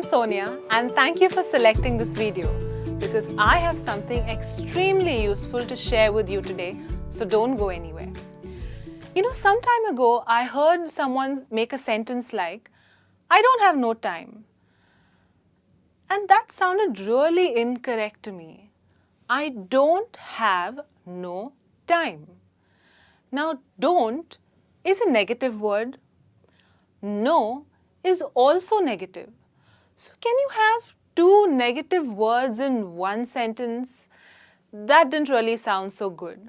Sonia and thank you for selecting this video because I have something extremely useful to share with you today, so don't go anywhere. Some time ago I heard someone make a sentence like, I don't have no time. And that sounded really incorrect to me. I don't have no time. Now, don't is a negative word. No is also negative. So, can you have two negative words in one sentence? That didn't really sound so good.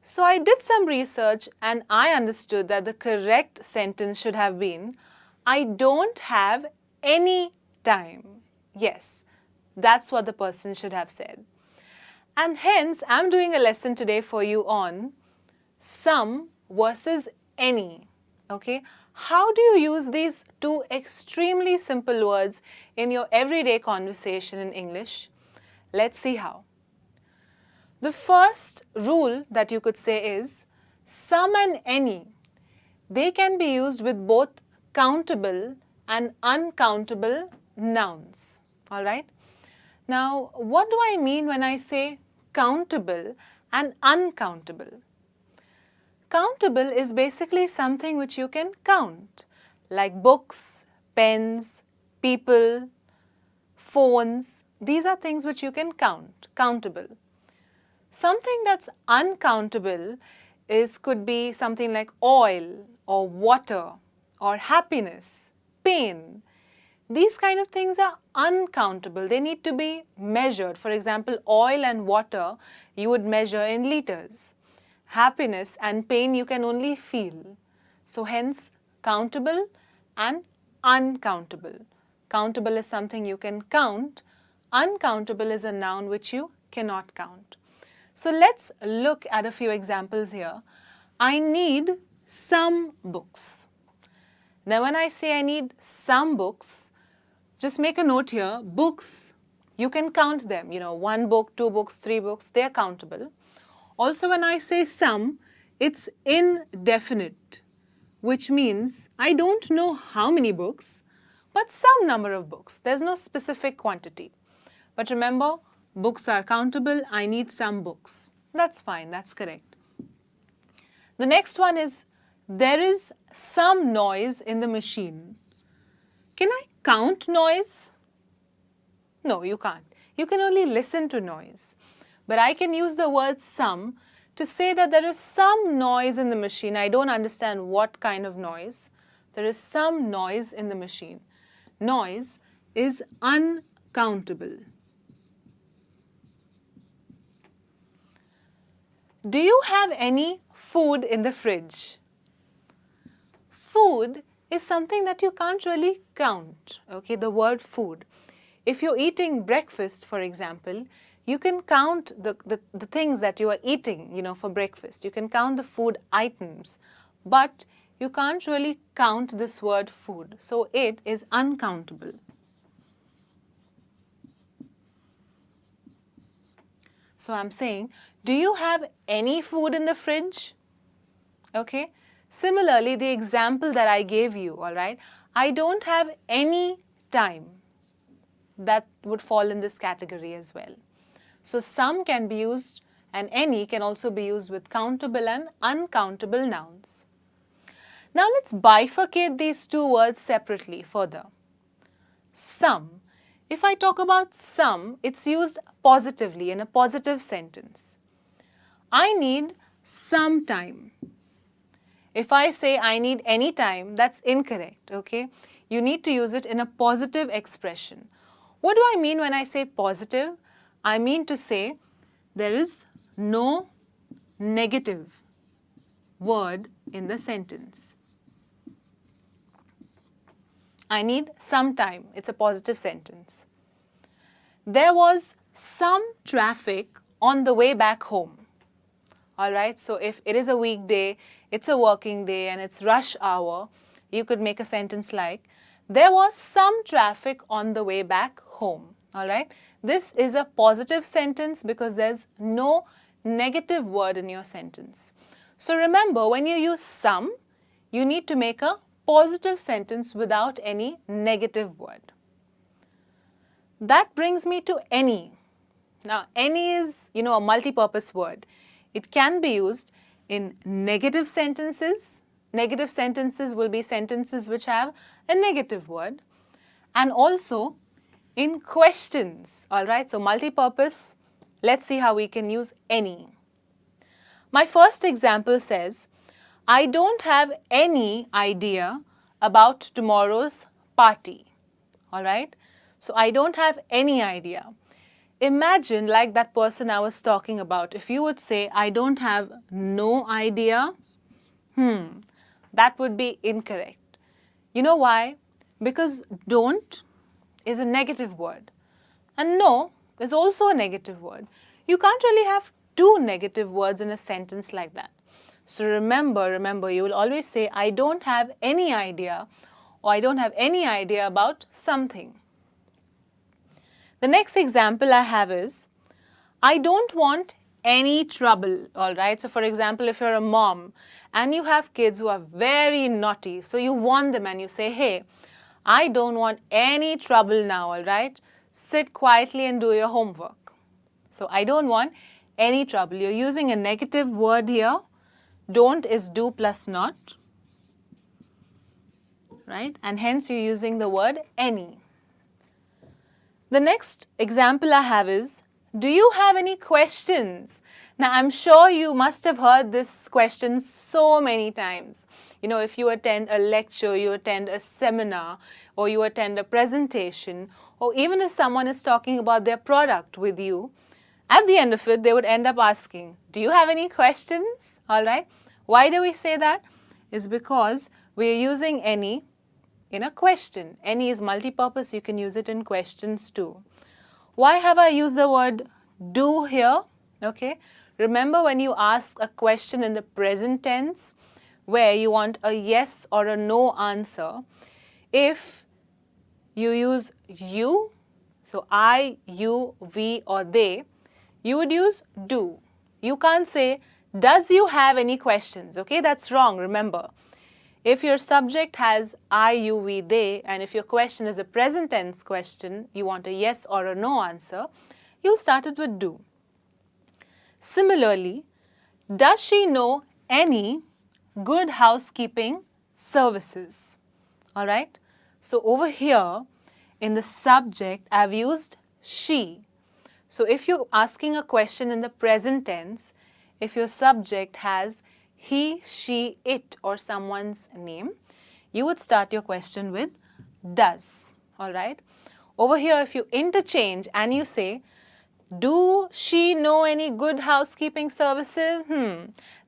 So, I did some research and I understood that the correct sentence should have been, I don't have any time. Yes, that's what the person should have said. And hence, I'm doing a lesson today for you on some versus any. Okay? How do you use these two extremely simple words in your everyday conversation in English? Let's see how. The first rule that you could say is some and any. They can be used with both countable and uncountable nouns. Alright? Now, what do I mean when I say countable and uncountable? Countable is basically something which you can count, like books, pens, people, phones. These are things which you can count, countable. Something that's uncountable could be something like oil or water or happiness, pain. These kind of things are uncountable. They need to be measured. For example, oil and water you would measure in liters. Happiness and pain you can only feel. So hence, countable and uncountable. Countable is something you can count. Uncountable is a noun which you cannot count. So let's look at a few examples here. I need some books. Now when I say I need some books, just make a note here. Books, you can count them. One book, two books, three books, they are countable. Also, when I say some, it's indefinite, which means I don't know how many books, but some number of books. There's no specific quantity. But remember, books are countable. I need some books. That's fine. That's correct. The next one is, there is some noise in the machine. Can I count noise? No, you can't. You can only listen to noise. But I can use the word some to say that there is some noise in the machine. I don't understand what kind of noise. There is some noise in the machine. Noise is uncountable. Do you have any food in the fridge? Food is something that you can't really count. Okay, the word food. If you're eating breakfast, for example, you can count the things that you are eating, for breakfast. You can count the food items, but you can't really count this word food. So it is uncountable. So I'm saying, do you have any food in the fridge? Okay. Similarly, the example that I gave you, all right, I don't have any time. That would fall in this category as well. So some can be used and any can also be used with countable and uncountable nouns. Now let's bifurcate these two words separately further. Some. If I talk about some, it's used positively in a positive sentence. I need some time. If I say I need any time, that's incorrect, okay? You need to use it in a positive expression. What do I mean when I say positive? I mean to say there is no negative word in the sentence. I need some time. It's a positive sentence. There was some traffic on the way back home. Alright, so if it is a weekday, it's a working day and it's rush hour, you could make a sentence like, there was some traffic on the way back home. Alright, this is a positive sentence because there's no negative word in your sentence. So remember, when you use some, you need to make a positive sentence without any negative word. That brings me to any. Now, any is, a multi-purpose word. It can be used in negative sentences. Negative sentences will be sentences which have a negative word. And also in questions, all right? So multi-purpose, let's see how we can use any. My first example says, I don't have any idea about tomorrow's party, all right? So I don't have any idea. Imagine like that person I was talking about. If you would say, I don't have no idea, that would be incorrect. You know why? Because don't is a negative word and no is also a negative word. You can't really have two negative words in a sentence like that. So remember, you will always say, I don't have any idea or I don't have any idea about something. The next example I have is, I don't want any trouble, all right? So for example, if you're a mom and you have kids who are very naughty, so you warn them and you say, hey, I don't want any trouble now, all right? Sit quietly and do your homework. So I don't want any trouble. You're using a negative word here. Don't is do plus not, right? And hence you're using the word any. The next example I have is, do you have any questions? Now, I'm sure you must have heard this question so many times. If you attend a lecture, you attend a seminar, or you attend a presentation, or even if someone is talking about their product with you, at the end of it, they would end up asking, do you have any questions? All right. Why do we say that? It's because we are using any in a question. Any is multi-purpose, you can use it in questions too. Why have I used the word do here? Okay, remember when you ask a question in the present tense where you want a yes or a no answer, if you use you, so I, you, we or they, you would use do. You can't say, does you have any questions? Okay, that's wrong, remember. If your subject has I, you, we, they, and if your question is a present tense question, you want a yes or a no answer, you'll start it with do. Similarly, does she know any good housekeeping services? All right. So over here, in the subject, I've used she. So if you're asking a question in the present tense, if your subject has he, she, it or someone's name, you would start your question with does, all right? Over here, if you interchange and you say, do she know any good housekeeping services?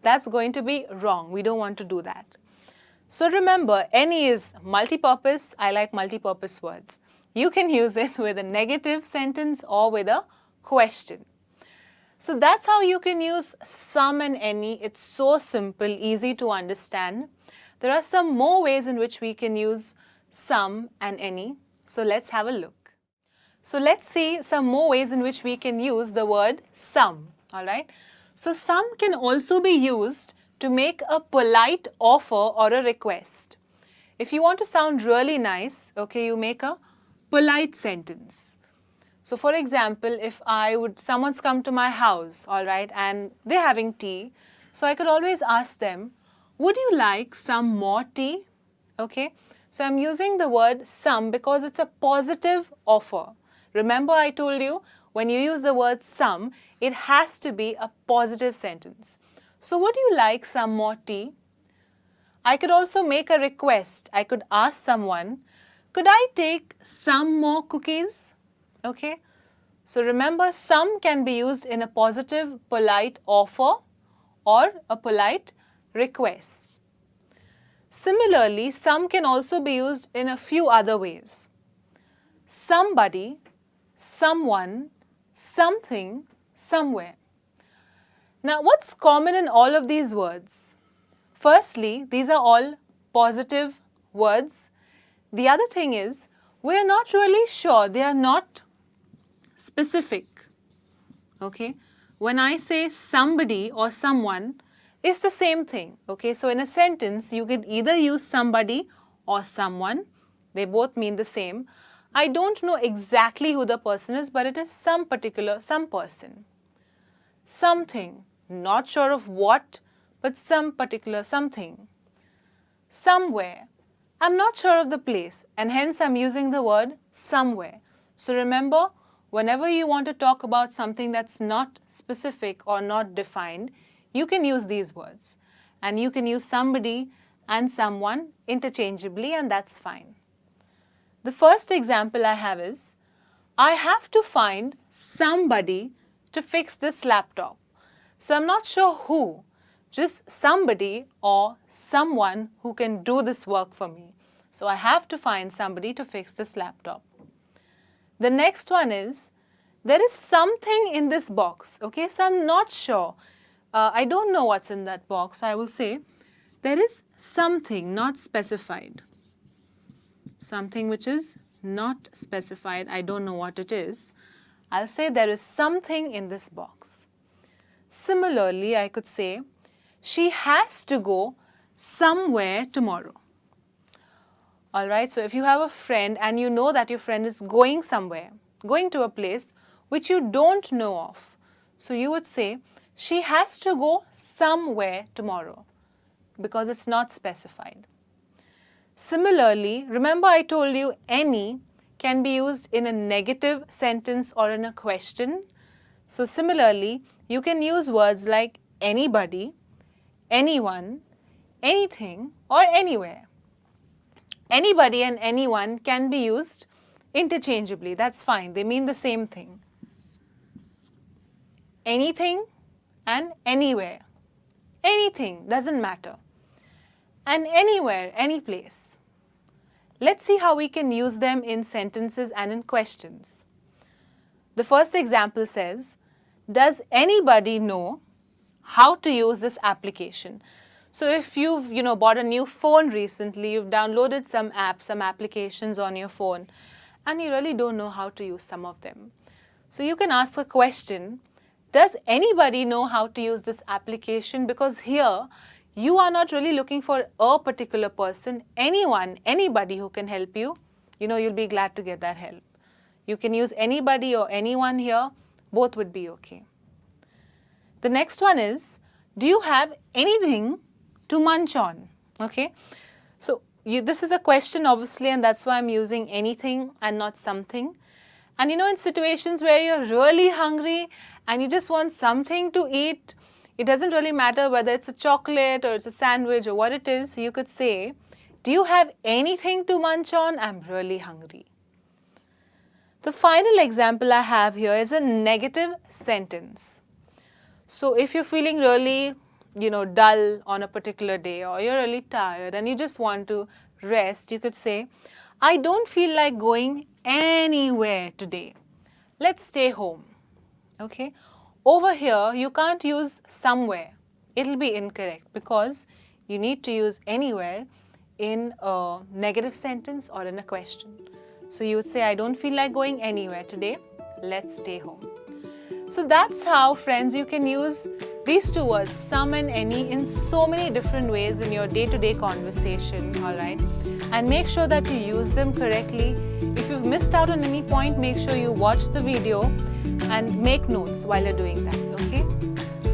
That's going to be wrong. We don't want to do that. So remember, any is multi-purpose. I like multi-purpose words. You can use it with a negative sentence or with a question. So that's how you can use some and any. It's so simple, easy to understand. There are some more ways in which we can use some and any. So let's have a look. So let's see some more ways in which we can use the word some, all right? So some can also be used to make a polite offer or a request. If you want to sound really nice, okay, you make a polite sentence. So for example, if someone's come to my house, all right, and they're having tea, so I could always ask them, would you like some more tea? Okay, so I'm using the word some because it's a positive offer. Remember I told you, when you use the word some, it has to be a positive sentence. So would you like some more tea? I could also make a request. I could ask someone, could I take some more cookies? Okay, so remember, some can be used in a positive, polite offer or a polite request. Similarly, some can also be used in a few other ways. Somebody, someone, something, somewhere. Now, what's common in all of these words? Firstly, these are all positive words. The other thing is, we are not really sure, they are not specific, okay? When I say somebody or someone, it's the same thing, okay? So in a sentence, you can either use somebody or someone. They both mean the same. I don't know exactly who the person is, but it is some person. Something, not sure of what, but some particular something. Somewhere, I'm not sure of the place, and hence I'm using the word somewhere. So remember, whenever you want to talk about something that's not specific or not defined, you can use these words. And you can use somebody and someone interchangeably, and that's fine. The first example I have is, I have to find somebody to fix this laptop. So I'm not sure who, just somebody or someone who can do this work for me. So I have to find somebody to fix this laptop. The next one is, there is something in this box, okay? So I'm not sure. I don't know what's in that box. So I will say, there is something not specified. Something which is not specified. I don't know what it is. I'll say there is something in this box. Similarly, I could say, she has to go somewhere tomorrow. Alright, so if you have a friend and you know that your friend is going somewhere, going to a place which you don't know of, so you would say, she has to go somewhere tomorrow because it's not specified. Similarly, remember I told you any can be used in a negative sentence or in a question. So similarly, you can use words like anybody, anyone, anything, or anywhere. Anybody and anyone can be used interchangeably. That's fine. They mean the same thing. Anything and anywhere. Anything doesn't matter. And anywhere, any place. Let's see how we can use them in sentences and in questions. The first example says, does anybody know how to use this application? So if you've bought a new phone recently, you've downloaded some apps, some applications on your phone, and you really don't know how to use some of them. So you can ask a question, does anybody know how to use this application? Because here, you are not really looking for a particular person, anyone, anybody who can help you. You'll be glad to get that help. You can use anybody or anyone here, both would be okay. The next one is, do you have anything to munch on? Okay, so this is a question obviously, and that's why I'm using anything and not something. And in situations where you're really hungry and you just want something to eat, it doesn't really matter whether it's a chocolate or it's a sandwich or what it is. So you could say, do you have anything to munch on? I'm really hungry. The final example I have here is a negative sentence. So if you're feeling really, dull on a particular day, or you're really tired and you just want to rest, you could say, I don't feel like going anywhere today. Let's stay home. Okay? Over here, you can't use somewhere. It'll be incorrect because you need to use anywhere in a negative sentence or in a question. So you would say, I don't feel like going anywhere today. Let's stay home. So that's how, friends, you can use these two words, some and any, in so many different ways in your day-to-day conversation, alright? And make sure that you use them correctly. If you've missed out on any point, make sure you watch the video and make notes while you're doing that, okay?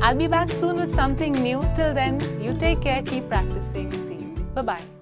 I'll be back soon with something new. Till then, you take care, keep practicing. See you. Bye-bye.